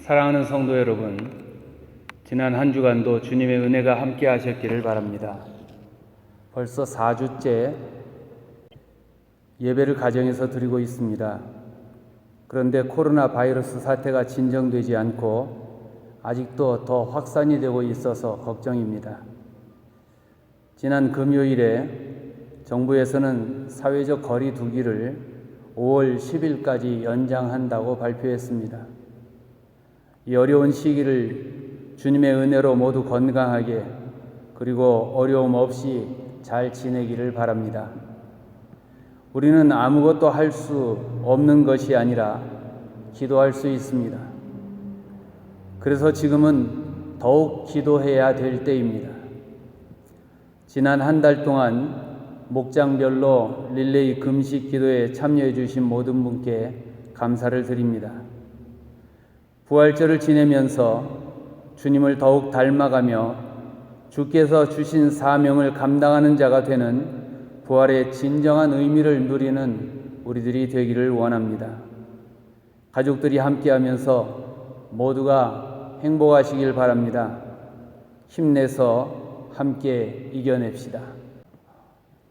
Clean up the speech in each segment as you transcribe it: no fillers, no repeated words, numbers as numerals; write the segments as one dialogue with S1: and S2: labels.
S1: 사랑하는 성도 여러분, 지난 한 주간도 주님의 은혜가 함께 하셨기를 바랍니다. 벌써 4주째 예배를 가정에서 드리고 있습니다. 그런데 코로나 바이러스 사태가 진정되지 않고 아직도 더 확산이 되고 있어서 걱정입니다. 지난 금요일에 정부에서는 사회적 거리 두기를 5월 10일까지 연장한다고 발표했습니다. 이 어려운 시기를 주님의 은혜로 모두 건강하게 그리고 어려움 없이 잘 지내기를 바랍니다. 우리는 아무것도 할 수 없는 것이 아니라 기도할 수 있습니다. 그래서 지금은 더욱 기도해야 될 때입니다. 지난 한 달 동안 목장별로 릴레이 금식 기도에 참여해 주신 모든 분께 감사를 드립니다. 부활절을 지내면서 주님을 더욱 닮아가며 주께서 주신 사명을 감당하는 자가 되는 부활의 진정한 의미를 누리는 우리들이 되기를 원합니다. 가족들이 함께하면서 모두가 행복하시길 바랍니다. 힘내서 함께 이겨냅시다.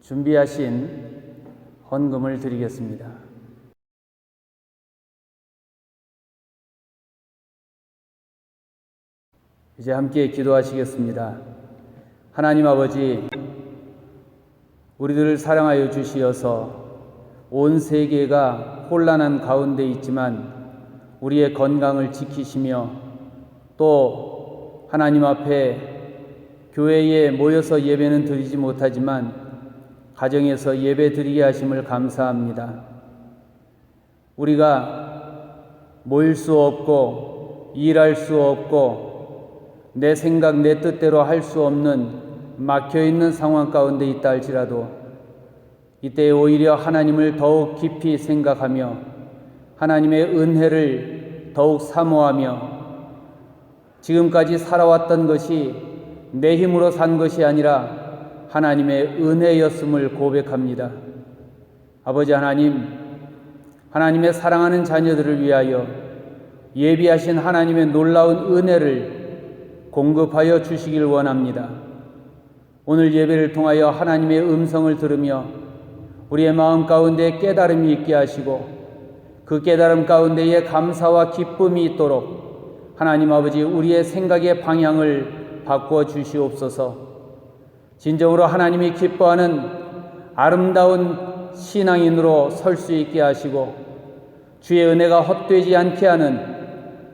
S1: 준비하신 헌금을 드리겠습니다. 이제 함께 기도하시겠습니다. 하나님 아버지, 우리들을 사랑하여 주시어서 온 세계가 혼란한 가운데 있지만 우리의 건강을 지키시며 또 하나님 앞에 교회에 모여서 예배는 드리지 못하지만 가정에서 예배 드리게 하심을 감사합니다. 우리가 모일 수 없고 일할 수 없고 내 생각 내 뜻대로 할 수 없는 막혀있는 상황 가운데 있다 할지라도 이때 오히려 하나님을 더욱 깊이 생각하며 하나님의 은혜를 더욱 사모하며 지금까지 살아왔던 것이 내 힘으로 산 것이 아니라 하나님의 은혜였음을 고백합니다. 아버지 하나님, 하나님의 사랑하는 자녀들을 위하여 예비하신 하나님의 놀라운 은혜를 공급하여 주시길 원합니다. 오늘 예배를 통하여 하나님의 음성을 들으며 우리의 마음 가운데 깨달음이 있게 하시고 그 깨달음 가운데에 감사와 기쁨이 있도록 하나님 아버지 우리의 생각의 방향을 바꾸어 주시옵소서. 진정으로 하나님이 기뻐하는 아름다운 신앙인으로 설 수 있게 하시고 주의 은혜가 헛되지 않게 하는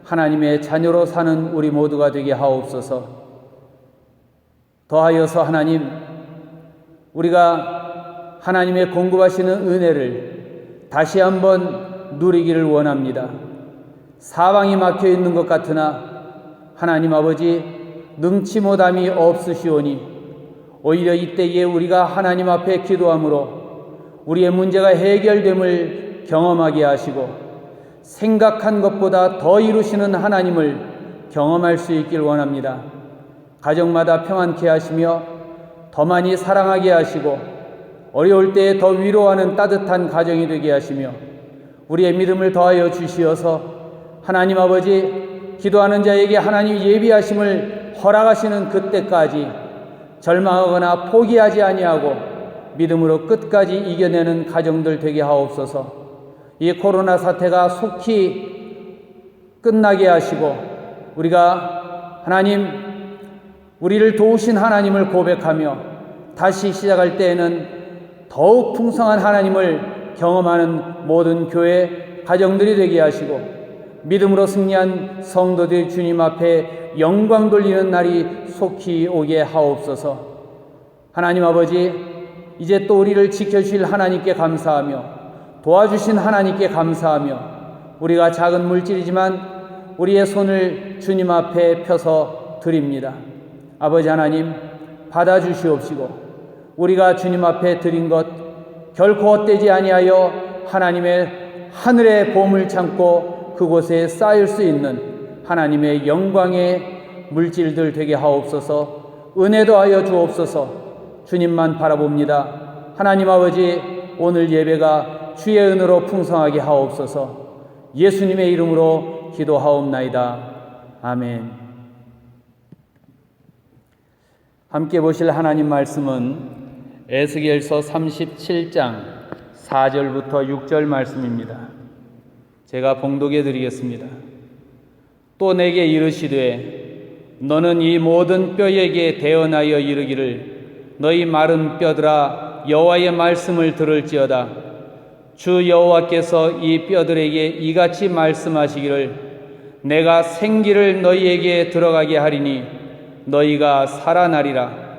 S1: 하나님의 자녀로 사는 우리 모두가 되게 하옵소서. 더하여서 하나님, 우리가 하나님의 공급하시는 은혜를 다시 한번 누리기를 원합니다. 사방이 막혀 있는 것 같으나 하나님 아버지 능치 못함이 없으시오니 오히려 이때에 우리가 하나님 앞에 기도함으로 우리의 문제가 해결됨을 경험하게 하시고 생각한 것보다 더 이루시는 하나님을 경험할 수 있길 원합니다. 가정마다 평안케 하시며 더 많이 사랑하게 하시고 어려울 때에 더 위로하는 따뜻한 가정이 되게 하시며 우리의 믿음을 더하여 주시어서 하나님 아버지 기도하는 자에게 하나님 예비하심을 허락하시는 그때까지 절망하거나 포기하지 아니하고 믿음으로 끝까지 이겨내는 가정들 되게 하옵소서. 이 코로나 사태가 속히 끝나게 하시고 우리가 하나님, 우리를 도우신 하나님을 고백하며 다시 시작할 때에는 더욱 풍성한 하나님을 경험하는 모든 교회 가정들이 되게 하시고 믿음으로 승리한 성도들이 주님 앞에 영광 돌리는 날이 속히 오게 하옵소서. 하나님 아버지, 이제 또 우리를 지켜주실 하나님께 감사하며 도와주신 하나님께 감사하며 우리가 작은 물질이지만 우리의 손을 주님 앞에 펴서 드립니다. 아버지 하나님, 받아주시옵시고 우리가 주님 앞에 드린 것 결코 헛되지 아니하여 하나님의 하늘의 보물 창고 그곳에 쌓일 수 있는 하나님의 영광의 물질들 되게 하옵소서. 은혜도 하여 주옵소서. 주님만 바라봅니다. 하나님 아버지, 오늘 예배가 주의 은혜로 풍성하게 하옵소서. 예수님의 이름으로 기도하옵나이다. 아멘. 함께 보실 하나님 말씀은 에스겔서 37장 4절부터 6절 말씀입니다. 제가 봉독해 드리겠습니다. 또 내게 이르시되 너는 이 모든 뼈에게 대언하여 이르기를 너희 마른 뼈들아 여호와의 말씀을 들을지어다. 주 여호와께서 이 뼈들에게 이같이 말씀하시기를 내가 생기를 너희에게 들어가게 하리니 너희가 살아나리라.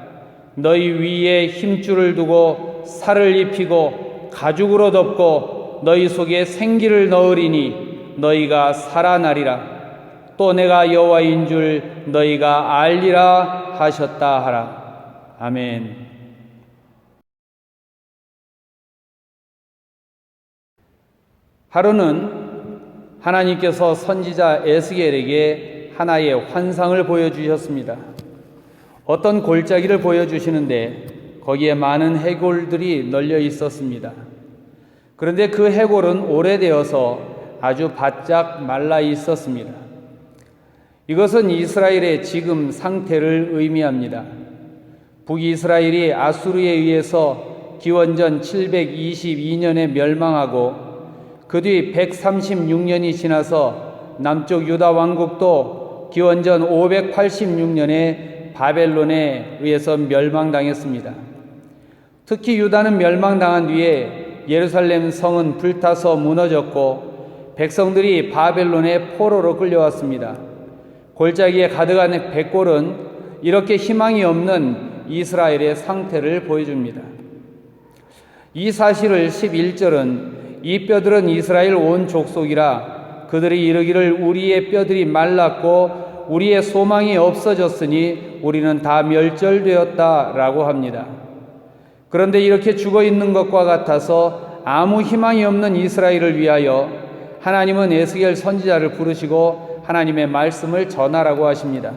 S1: 너희 위에 힘줄을 두고 살을 입히고 가죽으로 덮고 너희 속에 생기를 넣으리니 너희가 살아나리라. 또 내가 여호와인 줄 너희가 알리라 하셨다 하라. 아멘. 하루는 하나님께서 선지자 에스겔에게 하나의 환상을 보여주셨습니다. 어떤 골짜기를 보여주시는데 거기에 많은 해골들이 널려 있었습니다. 그런데 그 해골은 오래되어서 아주 바짝 말라 있었습니다. 이것은 이스라엘의 지금 상태를 의미합니다. 북이스라엘이 아수르에 의해서 기원전 722년에 멸망하고 그 뒤 136년이 지나서 남쪽 유다 왕국도 기원전 586년에 바벨론에 의해서 멸망당했습니다. 특히 유다는 멸망당한 뒤에 예루살렘 성은 불타서 무너졌고 백성들이 바벨론의 포로로 끌려왔습니다. 골짜기에 가득한 백골은 이렇게 희망이 없는 이스라엘의 상태를 보여줍니다. 이 사실을 11절은 이 뼈들은 이스라엘 온 족속이라 그들이 이르기를 우리의 뼈들이 말랐고 우리의 소망이 없어졌으니 우리는 다 멸절되었다라고 합니다. 그런데 이렇게 죽어 있는 것과 같아서 아무 희망이 없는 이스라엘을 위하여 하나님은 에스겔 선지자를 부르시고 하나님의 말씀을 전하라고 하십니다.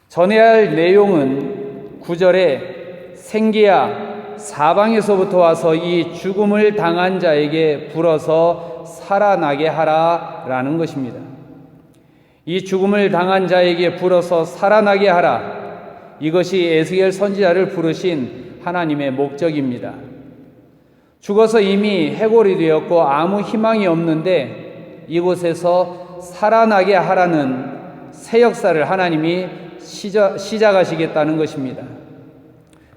S1: 전해야 할 내용은 9절에 생기야 사방에서부터 와서 이 죽음을 당한 자에게 불어서 살아나게 하라 라는 것입니다. 이 죽음을 당한 자에게 불어서 살아나게 하라. 이것이 에스겔 선지자를 부르신 하나님의 목적입니다. 죽어서 이미 해골이 되었고 아무 희망이 없는데 이곳에서 살아나게 하라는 새 역사를 하나님이 시작하시겠다는 것입니다.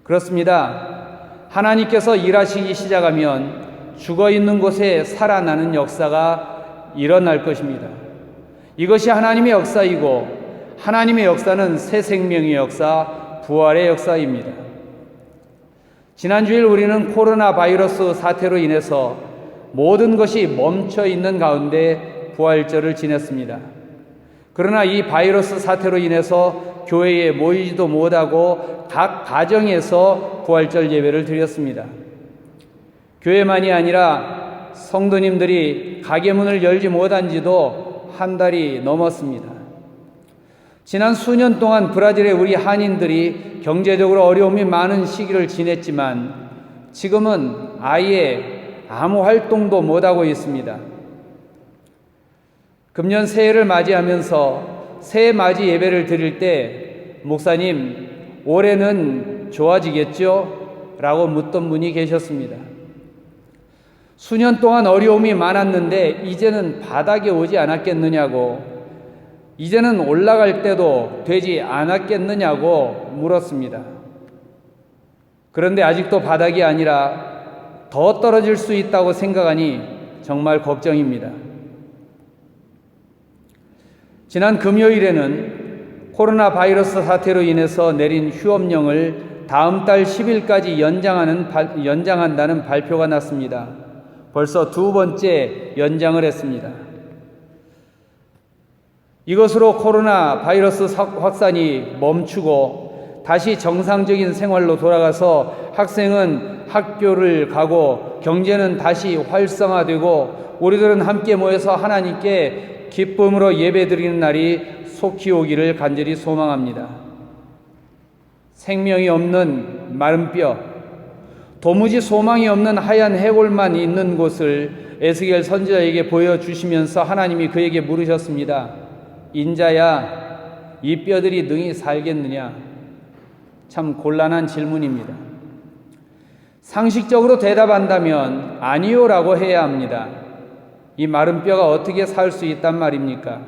S1: 그렇습니다. 하나님께서 일하시기 시작하면 죽어있는 곳에 살아나는 역사가 일어날 것입니다. 이것이 하나님의 역사이고 하나님의 역사는 새 생명의 역사, 부활의 역사입니다. 지난주일 우리는 코로나 바이러스 사태로 인해서 모든 것이 멈춰 있는 가운데 부활절을 지냈습니다. 그러나 이 바이러스 사태로 인해서 교회에 모이지도 못하고 각 가정에서 부활절 예배를 드렸습니다. 교회만이 아니라 성도님들이 가게 문을 열지 못한 지도 한 달이 넘었습니다. 지난 수년 동안 브라질의 우리 한인들이 경제적으로 어려움이 많은 시기를 지냈지만 지금은 아예 아무 활동도 못하고 있습니다. 금년 새해를 맞이하면서 새해 맞이 예배를 드릴 때 목사님 올해는 좋아지겠죠? 라고 묻던 분이 계셨습니다. 수년 동안 어려움이 많았는데 이제는 바닥에 오지 않았겠느냐고, 이제는 올라갈 때도 되지 않았겠느냐고 물었습니다. 그런데 아직도 바닥이 아니라 더 떨어질 수 있다고 생각하니 정말 걱정입니다. 지난 금요일에는 코로나 바이러스 사태로 인해서 내린 휴업령을 다음 달 10일까지 연장한다는 발표가 났습니다. 벌써 두 번째 연장을 했습니다. 이것으로 코로나 바이러스 확산이 멈추고 다시 정상적인 생활로 돌아가서 학생은 학교를 가고 경제는 다시 활성화되고 우리들은 함께 모여서 하나님께 기쁨으로 예배드리는 날이 속히 오기를 간절히 소망합니다. 생명이 없는 마른 뼈, 도무지 소망이 없는 하얀 해골만 있는 곳을 에스겔 선지자에게 보여주시면서 하나님이 그에게 물으셨습니다. 인자야, 이 뼈들이 능히 살겠느냐? 참 곤란한 질문입니다. 상식적으로 대답한다면 아니요라고 해야 합니다. 이 마른 뼈가 어떻게 살 수 있단 말입니까?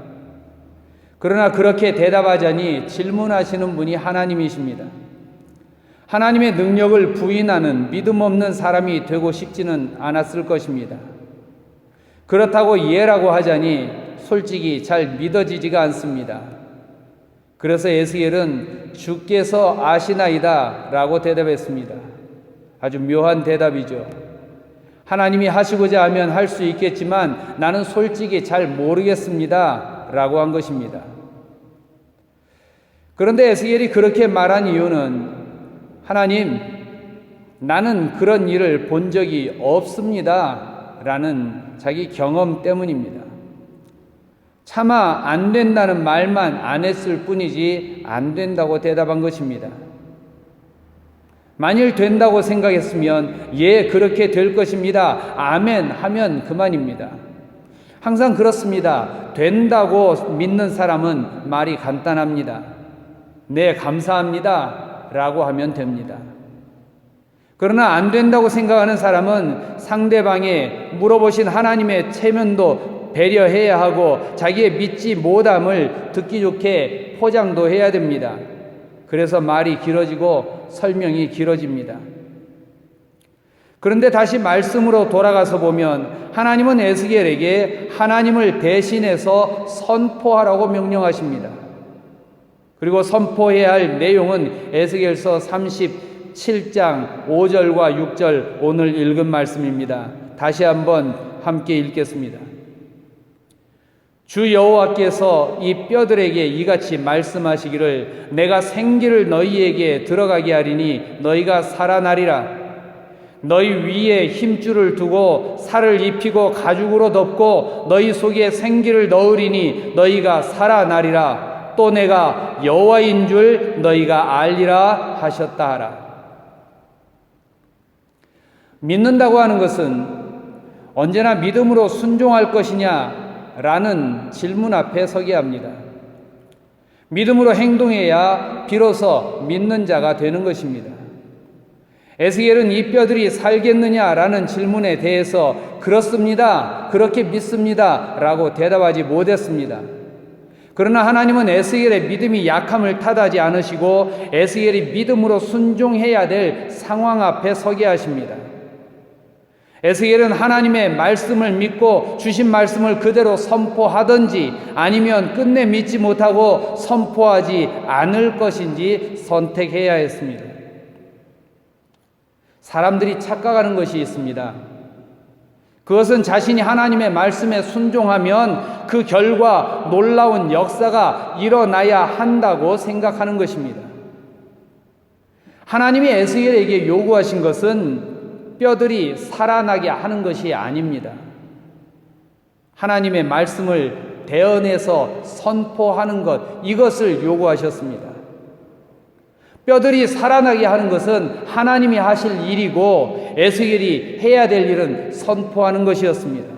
S1: 그러나 그렇게 대답하자니 질문하시는 분이 하나님이십니다. 하나님의 능력을 부인하는 믿음 없는 사람이 되고 싶지는 않았을 것입니다. 그렇다고 예라고 하자니 솔직히 잘 믿어지지가 않습니다. 그래서 에스겔은 주께서 아시나이다 라고 대답했습니다. 아주 묘한 대답이죠. 하나님이 하시고자 하면 할 수 있겠지만 나는 솔직히 잘 모르겠습니다 라고 한 것입니다. 그런데 에스겔이 그렇게 말한 이유는 하나님, 나는 그런 일을 본 적이 없습니다 라는 자기 경험 때문입니다. 차마 안 된다는 말만 안 했을 뿐이지 안 된다고 대답한 것입니다. 만일 된다고 생각했으면 예, 그렇게 될 것입니다. 아멘 하면 그만입니다. 항상 그렇습니다. 된다고 믿는 사람은 말이 간단합니다. 네, 감사합니다 라고 하면 됩니다. 그러나 안 된다고 생각하는 사람은 상대방의 물어보신 하나님의 체면도 배려해야 하고 자기의 믿지 못함을 듣기 좋게 포장도 해야 됩니다. 그래서 말이 길어지고 설명이 길어집니다. 그런데 다시 말씀으로 돌아가서 보면 하나님은 에스겔에게 하나님을 대신해서 선포하라고 명령하십니다. 그리고 선포해야 할 내용은 에스겔서 37장 5절과 6절 오늘 읽은 말씀입니다. 다시 한번 함께 읽겠습니다. 주 여호와께서 이 뼈들에게 이같이 말씀하시기를 내가 생기를 너희에게 들어가게 하리니 너희가 살아나리라. 너희 위에 힘줄을 두고 살을 입히고 가죽으로 덮고 너희 속에 생기를 넣으리니 너희가 살아나리라. 또 내가 여호와인 줄 너희가 알리라 하셨다 하라. 믿는다고 하는 것은 언제나 믿음으로 순종할 것이냐 라는 질문 앞에 서게 합니다. 믿음으로 행동해야 비로소 믿는 자가 되는 것입니다. 에스겔은 이 뼈들이 살겠느냐라는 질문에 대해서 그렇습니다, 그렇게 믿습니다 라고 대답하지 못했습니다. 그러나 하나님은 에스겔의 믿음이 약함을 탓하지 않으시고 에스겔이 믿음으로 순종해야 될 상황 앞에 서게 하십니다. 에스겔은 하나님의 말씀을 믿고 주신 말씀을 그대로 선포하든지 아니면 끝내 믿지 못하고 선포하지 않을 것인지 선택해야 했습니다. 사람들이 착각하는 것이 있습니다. 그것은 자신이 하나님의 말씀에 순종하면 그 결과 놀라운 역사가 일어나야 한다고 생각하는 것입니다. 하나님이 에스겔에게 요구하신 것은 뼈들이 살아나게 하는 것이 아닙니다. 하나님의 말씀을 대언해서 선포하는 것, 이것을 요구하셨습니다. 뼈들이 살아나게 하는 것은 하나님이 하실 일이고 에스겔이 해야 될 일은 선포하는 것이었습니다.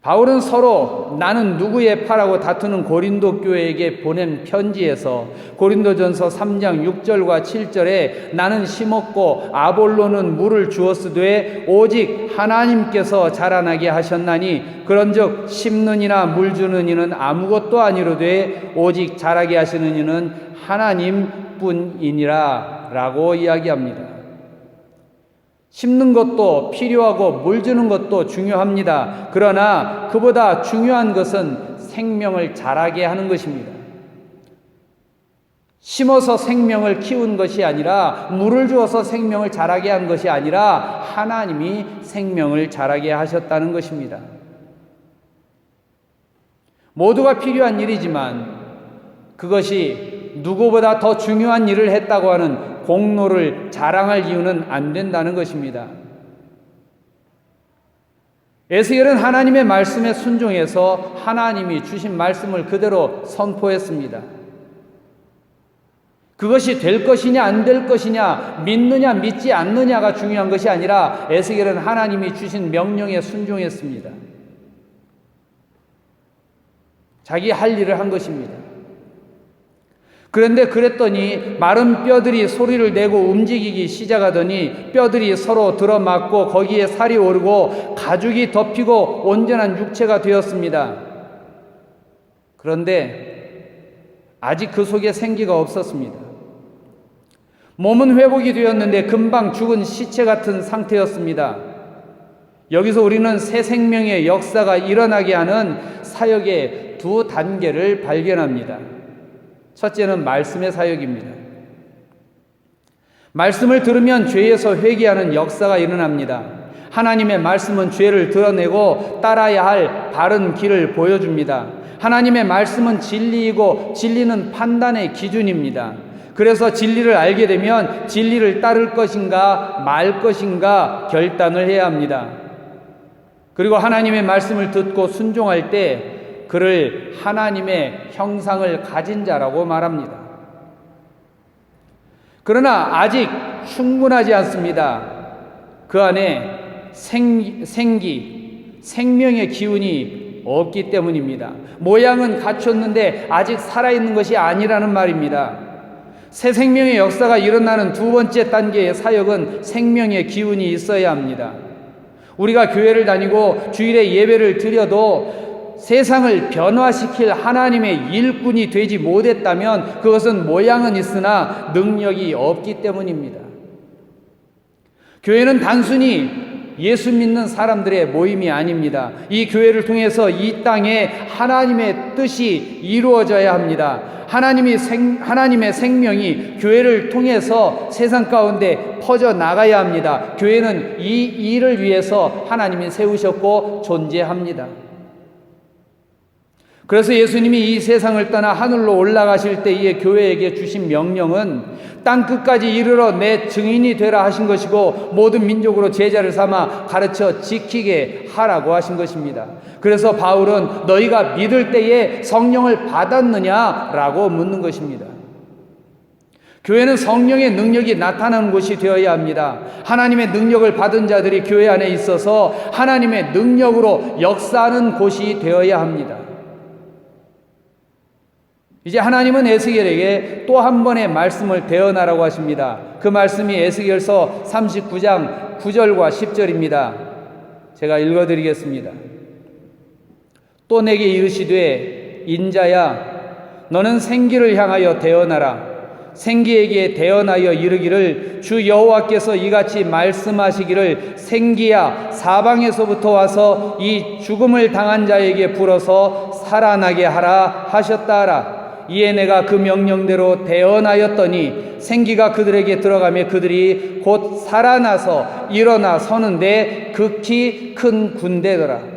S1: 바울은 서로 나는 누구의 파라고 다투는 고린도 교회에게 보낸 편지에서 고린도전서 3장 6절과 7절에 나는 심었고 아볼로는 물을 주었으되 오직 하나님께서 자라나게 하셨나니 그런즉 심는 이나 물 주는 이는 아무것도 아니로되 오직 자라게 하시는 이는 하나님뿐이니라 라고 이야기합니다. 심는 것도 필요하고 물 주는 것도 중요합니다. 그러나 그보다 중요한 것은 생명을 자라게 하는 것입니다. 심어서 생명을 키운 것이 아니라 물을 주어서 생명을 자라게 한 것이 아니라 하나님이 생명을 자라게 하셨다는 것입니다. 모두가 필요한 일이지만 그것이 누구보다 더 중요한 일을 했다고 하는 공로를 자랑할 이유는 안 된다는 것입니다. 에스겔은 하나님의 말씀에 순종해서 하나님이 주신 말씀을 그대로 선포했습니다. 그것이 될 것이냐 안 될 것이냐, 믿느냐 믿지 않느냐가 중요한 것이 아니라 에스겔은 하나님이 주신 명령에 순종했습니다. 자기 할 일을 한 것입니다. 그런데 그랬더니 마른 뼈들이 소리를 내고 움직이기 시작하더니 뼈들이 서로 들어맞고 거기에 살이 오르고 가죽이 덮이고 온전한 육체가 되었습니다. 그런데 아직 그 속에 생기가 없었습니다. 몸은 회복이 되었는데 금방 죽은 시체 같은 상태였습니다. 여기서 우리는 새 생명의 역사가 일어나게 하는 사역의 두 단계를 발견합니다. 첫째는 말씀의 사역입니다. 말씀을 들으면 죄에서 회개하는 역사가 일어납니다. 하나님의 말씀은 죄를 드러내고 따라야 할 바른 길을 보여줍니다. 하나님의 말씀은 진리이고 진리는 판단의 기준입니다. 그래서 진리를 알게 되면 진리를 따를 것인가 말 것인가 결단을 해야 합니다. 그리고 하나님의 말씀을 듣고 순종할 때 그를 하나님의 형상을 가진 자라고 말합니다. 그러나 아직 충분하지 않습니다. 그 안에 생명의 기운이 없기 때문입니다. 모양은 갖췄는데 아직 살아있는 것이 아니라는 말입니다. 새 생명의 역사가 일어나는 두 번째 단계의 사역은 생명의 기운이 있어야 합니다. 우리가 교회를 다니고 주일에 예배를 드려도 세상을 변화시킬 하나님의 일꾼이 되지 못했다면 그것은 모양은 있으나 능력이 없기 때문입니다. 교회는 단순히 예수 믿는 사람들의 모임이 아닙니다. 이 교회를 통해서 이 땅에 하나님의 뜻이 이루어져야 합니다. 하나님의 생명이 교회를 통해서 세상 가운데 퍼져나가야 합니다. 교회는 이 일을 위해서 하나님이 세우셨고 존재합니다. 그래서 예수님이 이 세상을 떠나 하늘로 올라가실 때에 교회에게 주신 명령은 땅끝까지 이르러 내 증인이 되라 하신 것이고 모든 민족으로 제자를 삼아 가르쳐 지키게 하라고 하신 것입니다. 그래서 바울은 너희가 믿을 때에 성령을 받았느냐라고 묻는 것입니다. 교회는 성령의 능력이 나타나는 곳이 되어야 합니다. 하나님의 능력을 받은 자들이 교회 안에 있어서 하나님의 능력으로 역사하는 곳이 되어야 합니다. 이제 하나님은 에스겔에게 또 한 번의 말씀을 대언하라고 하십니다. 그 말씀이 에스겔서 39장 9절과 10절입니다. 제가 읽어드리겠습니다. 또 내게 이르시되 인자야 너는 생기를 향하여 대언하라. 생기에게 대언하여 이르기를 주 여호와께서 이같이 말씀하시기를 생기야 사방에서부터 와서 이 죽음을 당한 자에게 불어서 살아나게 하라 하셨다 하라. 이에 내가 그 명령대로 대언하였더니 생기가 그들에게 들어가며 그들이 곧 살아나서 일어나 서는데 극히 큰 군대더라.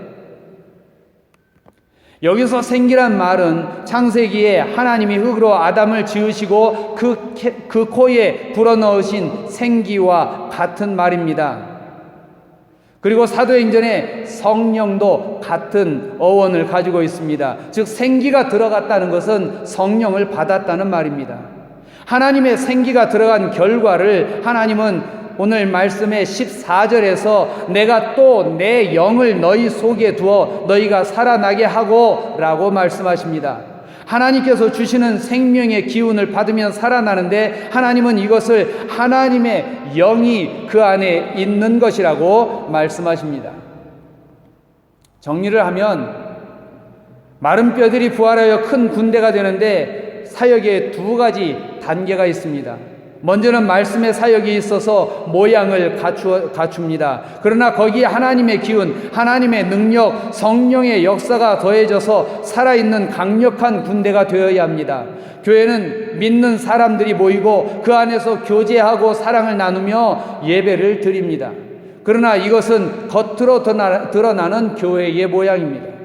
S1: 여기서 생기란 말은 창세기에 하나님이 흙으로 아담을 지으시고 그 코에 불어넣으신 생기와 같은 말입니다. 그리고 사도행전에 성령도 같은 어원을 가지고 있습니다. 즉 생기가 들어갔다는 것은 성령을 받았다는 말입니다. 하나님의 생기가 들어간 결과를 하나님은 오늘 말씀의 14절에서 내가 또 내 영을 너희 속에 두어 너희가 살아나게 하고 라고 말씀하십니다. 하나님께서 주시는 생명의 기운을 받으면 살아나는데 하나님은 이것을 하나님의 영이 그 안에 있는 것이라고 말씀하십니다. 정리를 하면 마른 뼈들이 부활하여 큰 군대가 되는데 사역에 두 가지 단계가 있습니다. 먼저는 말씀의 사역이 있어서 모양을 갖춥니다. 그러나 거기에 하나님의 기운, 하나님의 능력, 성령의 역사가 더해져서 살아있는 강력한 군대가 되어야 합니다. 교회는 믿는 사람들이 모이고 그 안에서 교제하고 사랑을 나누며 예배를 드립니다. 그러나 이것은 겉으로 드러나는 교회의 모양입니다.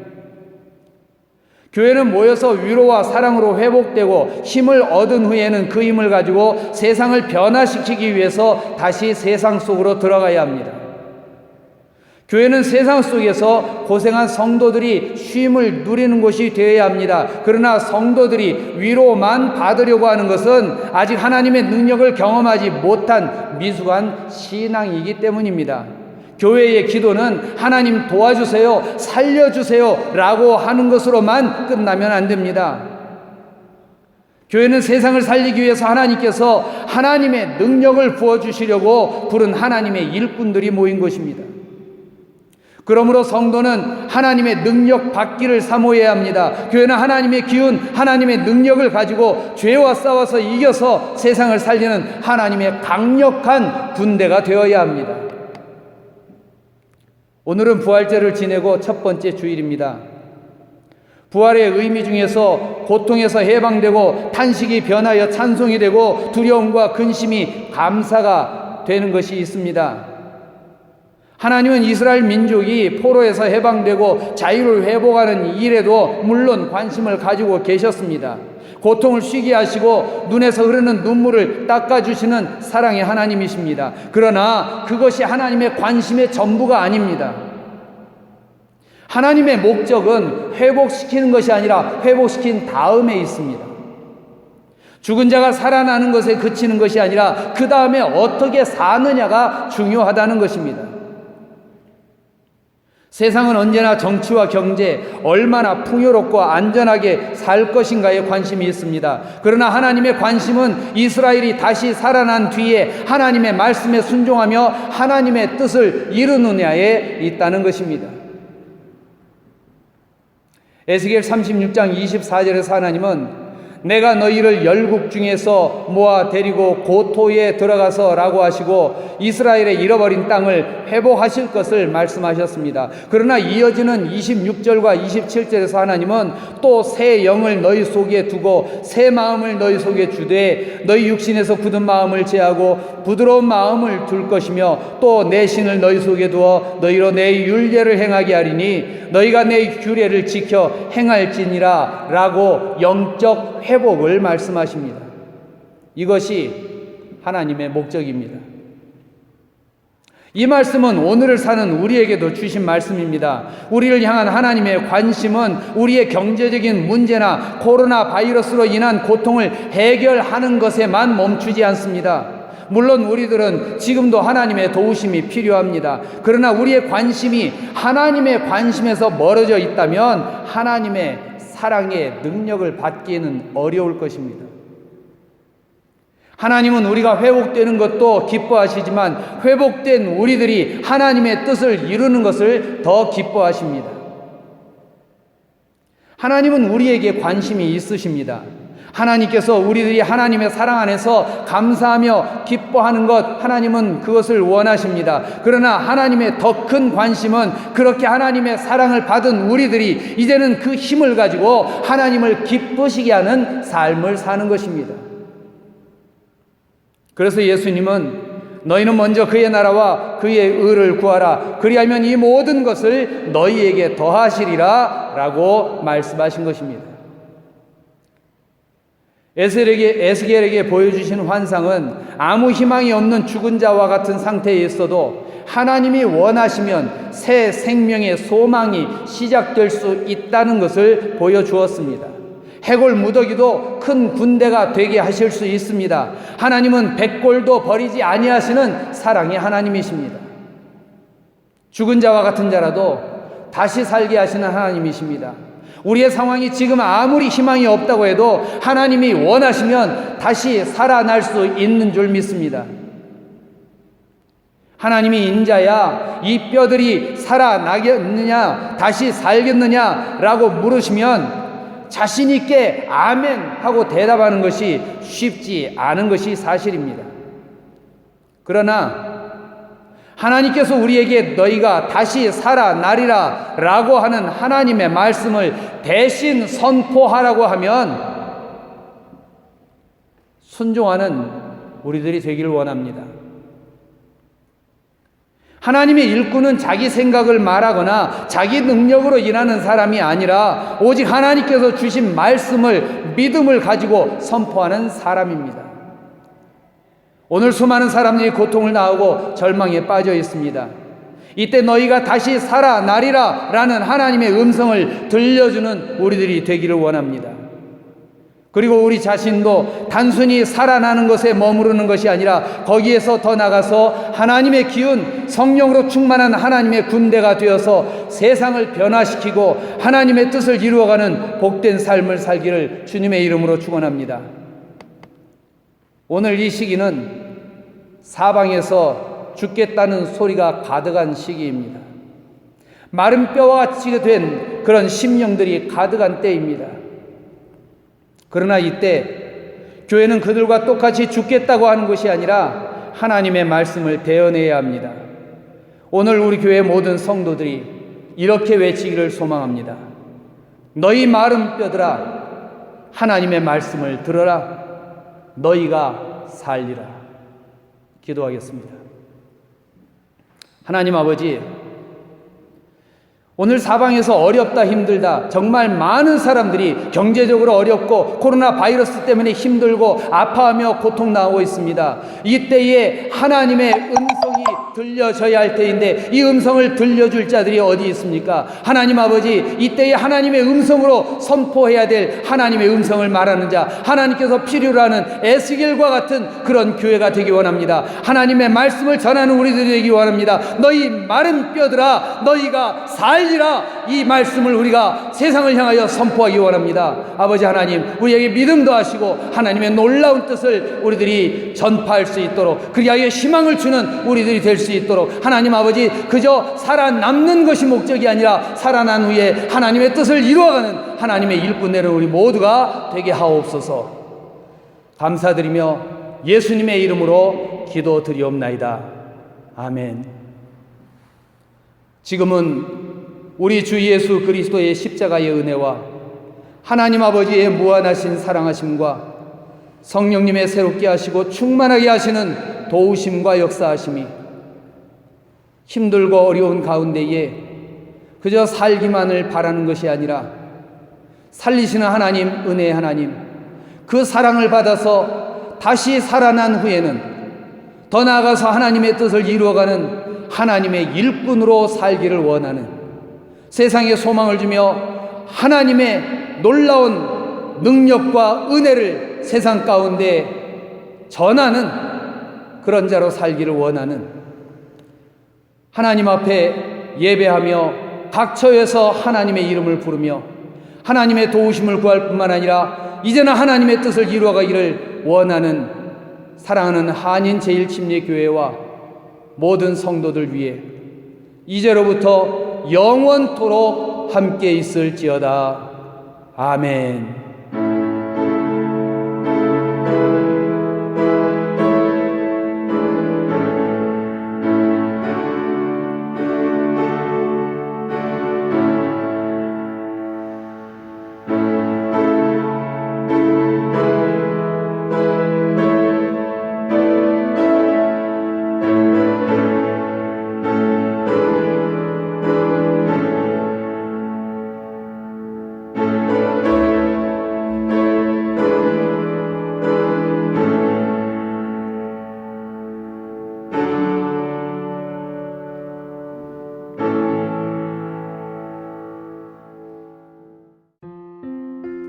S1: 교회는 모여서 위로와 사랑으로 회복되고 힘을 얻은 후에는 그 힘을 가지고 세상을 변화시키기 위해서 다시 세상 속으로 들어가야 합니다. 교회는 세상 속에서 고생한 성도들이 쉼을 누리는 곳이 되어야 합니다. 그러나 성도들이 위로만 받으려고 하는 것은 아직 하나님의 능력을 경험하지 못한 미숙한 신앙이기 때문입니다. 교회의 기도는 하나님 도와주세요, 살려주세요 라고 하는 것으로만 끝나면 안 됩니다. 교회는 세상을 살리기 위해서 하나님께서 하나님의 능력을 부어주시려고 부른 하나님의 일꾼들이 모인 것입니다. 그러므로 성도는 하나님의 능력 받기를 사모해야 합니다. 교회는 하나님의 기운, 하나님의 능력을 가지고 죄와 싸워서 이겨서 세상을 살리는 하나님의 강력한 군대가 되어야 합니다. 오늘은 부활절을 지내고 첫 번째 주일입니다. 부활의 의미 중에서 고통에서 해방되고 탄식이 변하여 찬송이 되고 두려움과 근심이 감사가 되는 것이 있습니다. 하나님은 이스라엘 민족이 포로에서 해방되고 자유를 회복하는 일에도 물론 관심을 가지고 계셨습니다. 고통을 쉬게 하시고 눈에서 흐르는 눈물을 닦아주시는 사랑의 하나님이십니다. 그러나 그것이 하나님의 관심의 전부가 아닙니다. 하나님의 목적은 회복시키는 것이 아니라 회복시킨 다음에 있습니다. 죽은 자가 살아나는 것에 그치는 것이 아니라 그 다음에 어떻게 사느냐가 중요하다는 것입니다. 세상은 언제나 정치와 경제, 얼마나 풍요롭고 안전하게 살 것인가에 관심이 있습니다. 그러나 하나님의 관심은 이스라엘이 다시 살아난 뒤에 하나님의 말씀에 순종하며 하나님의 뜻을 이루느냐에 있다는 것입니다. 에스겔 36장 24절에서 하나님은 내가 너희를 열국 중에서 모아 데리고 고토에 들어가서 라고 하시고 이스라엘의 잃어버린 땅을 회복하실 것을 말씀하셨습니다. 그러나 이어지는 26절과 27절에서 하나님은 또 새 영을 너희 속에 두고 새 마음을 너희 속에 주되 너희 육신에서 굳은 마음을 제하고 부드러운 마음을 둘 것이며 또 내 신을 너희 속에 두어 너희로 내 율례를 행하게 하리니 너희가 내 규례를 지켜 행할지니라 라고 영적 회복을 말씀하십니다. 이것이 하나님의 목적입니다. 이 말씀은 오늘을 사는 우리에게도 주신 말씀입니다. 우리를 향한 하나님의 관심은 우리의 경제적인 문제나 코로나 바이러스로 인한 고통을 해결하는 것에만 멈추지 않습니다. 물론 우리들은 지금도 하나님의 도우심이 필요합니다. 그러나 우리의 관심이 하나님의 관심에서 멀어져 있다면 하나님의 사랑의 능력을 받기에는 어려울 것입니다. 하나님은 우리가 회복되는 것도 기뻐하시지만 회복된 우리들이 하나님의 뜻을 이루는 것을 더 기뻐하십니다. 하나님은 우리에게 관심이 있으십니다. 하나님께서 우리들이 하나님의 사랑 안에서 감사하며 기뻐하는 것, 하나님은 그것을 원하십니다. 그러나 하나님의 더 큰 관심은 그렇게 하나님의 사랑을 받은 우리들이 이제는 그 힘을 가지고 하나님을 기쁘시게 하는 삶을 사는 것입니다. 그래서 예수님은 너희는 먼저 그의 나라와 그의 의를 구하라. 그리하면 이 모든 것을 너희에게 더하시리라 라고 말씀하신 것입니다. 에스겔에게 보여주신 환상은 아무 희망이 없는 죽은 자와 같은 상태에 있어도 하나님이 원하시면 새 생명의 소망이 시작될 수 있다는 것을 보여주었습니다. 해골 무더기도 큰 군대가 되게 하실 수 있습니다. 하나님은 백골도 버리지 아니하시는 사랑의 하나님이십니다. 죽은 자와 같은 자라도 다시 살게 하시는 하나님이십니다. 우리의 상황이 지금 아무리 희망이 없다고 해도 하나님이 원하시면 다시 살아날 수 있는 줄 믿습니다. 하나님이 인자야 이 뼈들이 살아나겠느냐 다시 살겠느냐 라고 물으시면 자신 있게 아멘 하고 대답하는 것이 쉽지 않은 것이 사실입니다. 그러나 하나님께서 우리에게 너희가 다시 살아나리라 라고 하는 하나님의 말씀을 대신 선포하라고 하면 순종하는 우리들이 되기를 원합니다. 하나님의 일꾼은 자기 생각을 말하거나 자기 능력으로 일하는 사람이 아니라 오직 하나님께서 주신 말씀을 믿음을 가지고 선포하는 사람입니다. 오늘 수많은 사람들이 고통을 당하고 절망에 빠져 있습니다. 이때 너희가 다시 살아나리라 라는 하나님의 음성을 들려주는 우리들이 되기를 원합니다. 그리고 우리 자신도 단순히 살아나는 것에 머무르는 것이 아니라 거기에서 더 나가서 하나님의 기운, 성령으로 충만한 하나님의 군대가 되어서 세상을 변화시키고 하나님의 뜻을 이루어가는 복된 삶을 살기를 주님의 이름으로 축원합니다. 오늘 이 시기는 사방에서 죽겠다는 소리가 가득한 시기입니다. 마른 뼈와 같이 된 그런 심령들이 가득한 때입니다. 그러나 이때 교회는 그들과 똑같이 죽겠다고 하는 것이 아니라 하나님의 말씀을 대언해야 합니다. 오늘 우리 교회 모든 성도들이 이렇게 외치기를 소망합니다. 너희 마른 뼈들아, 하나님의 말씀을 들어라. 너희가 살리라. 기도하겠습니다. 하나님 아버지, 오늘 사방에서 어렵다 힘들다 정말 많은 사람들이 경제적으로 어렵고 코로나 바이러스 때문에 힘들고 아파하며 고통당하고 있습니다. 이때에 하나님의 음성이 들려져야 할 때인데 이 음성을 들려줄 자들이 어디 있습니까? 하나님 아버지, 이때에 하나님의 음성으로 선포해야 될 하나님의 음성을 말하는 자, 하나님께서 필요로 하는 에스겔과 같은 그런 교회가 되기 원합니다. 하나님의 말씀을 전하는 우리들이 되기 원합니다. 너희 마른 뼈들아, 너희가 살리라. 이 말씀을 우리가 세상을 향하여 선포하기 원합니다. 아버지 하나님, 우리에게 믿음도 하시고 하나님의 놀라운 뜻을 우리들이 전파할 수 있도록, 그리하여 희망을 주는 우리들이 될 수 있도록 하나님 아버지, 그저 살아남는 것이 목적이 아니라 살아난 후에 하나님의 뜻을 이루어가는 하나님의 일꾼 되는 우리 모두가 되게 하옵소서. 감사드리며 예수님의 이름으로 기도드리옵나이다. 아멘. 지금은 우리 주 예수 그리스도의 십자가의 은혜와 하나님 아버지의 무한하신 사랑하심과 성령님의 새롭게 하시고 충만하게 하시는 도우심과 역사하심이 힘들고 어려운 가운데에 그저 살기만을 바라는 것이 아니라 살리시는 하나님, 은혜의 하나님, 그 사랑을 받아서 다시 살아난 후에는 더 나아가서 하나님의 뜻을 이루어가는 하나님의 일꾼으로 살기를 원하는, 세상에 소망을 주며 하나님의 놀라운 능력과 은혜를 세상 가운데 전하는 그런 자로 살기를 원하는, 하나님 앞에 예배하며 각처에서 하나님의 이름을 부르며 하나님의 도우심을 구할 뿐만 아니라 이제는 하나님의 뜻을 이루어가기를 원하는 사랑하는 한인 제1침례교회와 모든 성도들 위해 이제로부터 영원토록 함께 있을지어다. 아멘.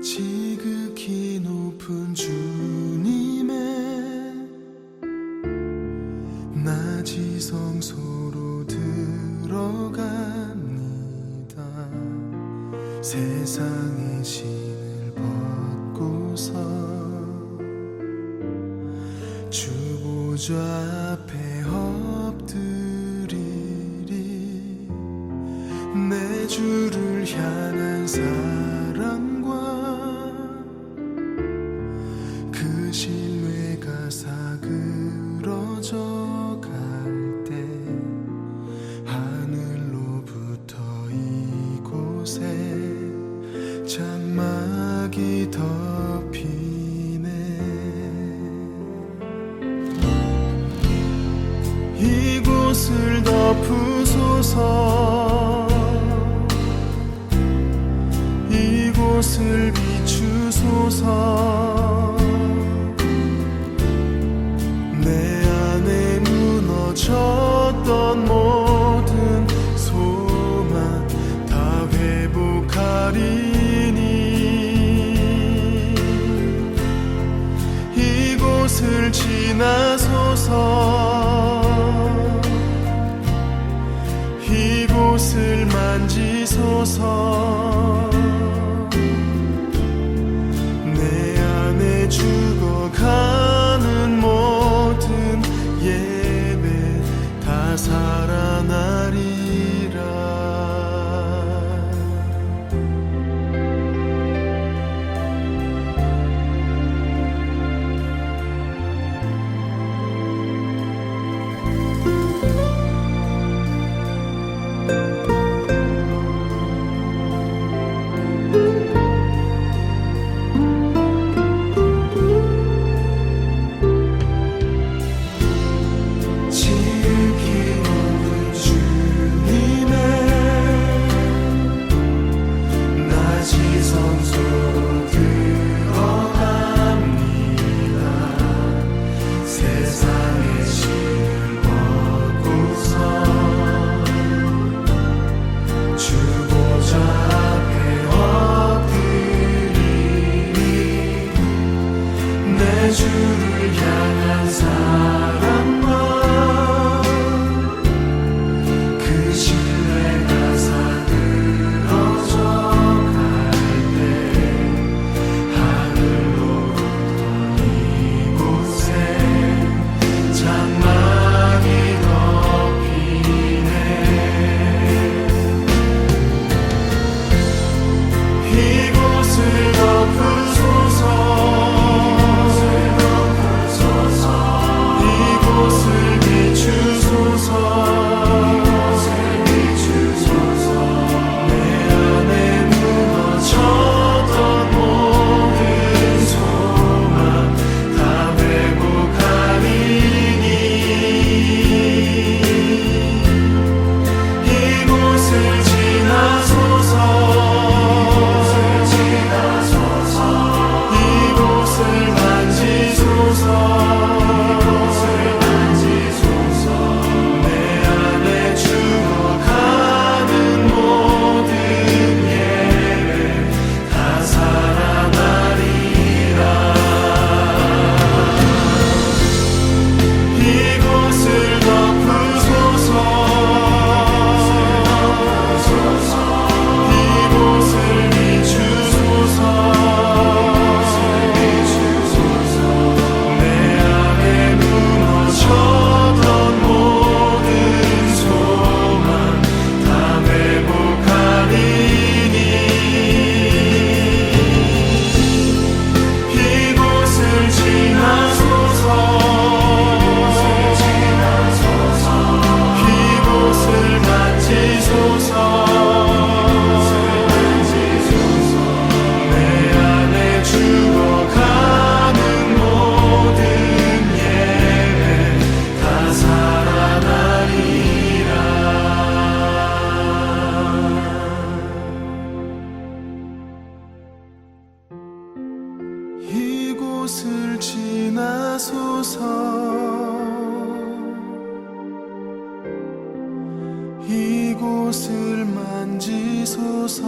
S2: 지극히 높은 주님의 낮이 성소로 들어갑니다. 세상의 신을 벗고서 주 보좌 앞에 엎드리리. 내 주를 향한 사랑과 그 신뢰가 사그러져 갈 때 하늘로부터 이곳에 장막이 덮이네. 이곳을 덮으소서. 이곳을 비추소서. 내 안에 무너졌던 모든 지나소서 이곳을 만지소서 내 안에 죽어가는 모든 예배 다 살아나리라. 주를 향한 사랑과 그 신뢰가 사그러져 갈 때 하늘로부터 이곳에 장막이 덮이네. 이곳을 덮으소서 이곳을 지나소서 이곳을 만지소서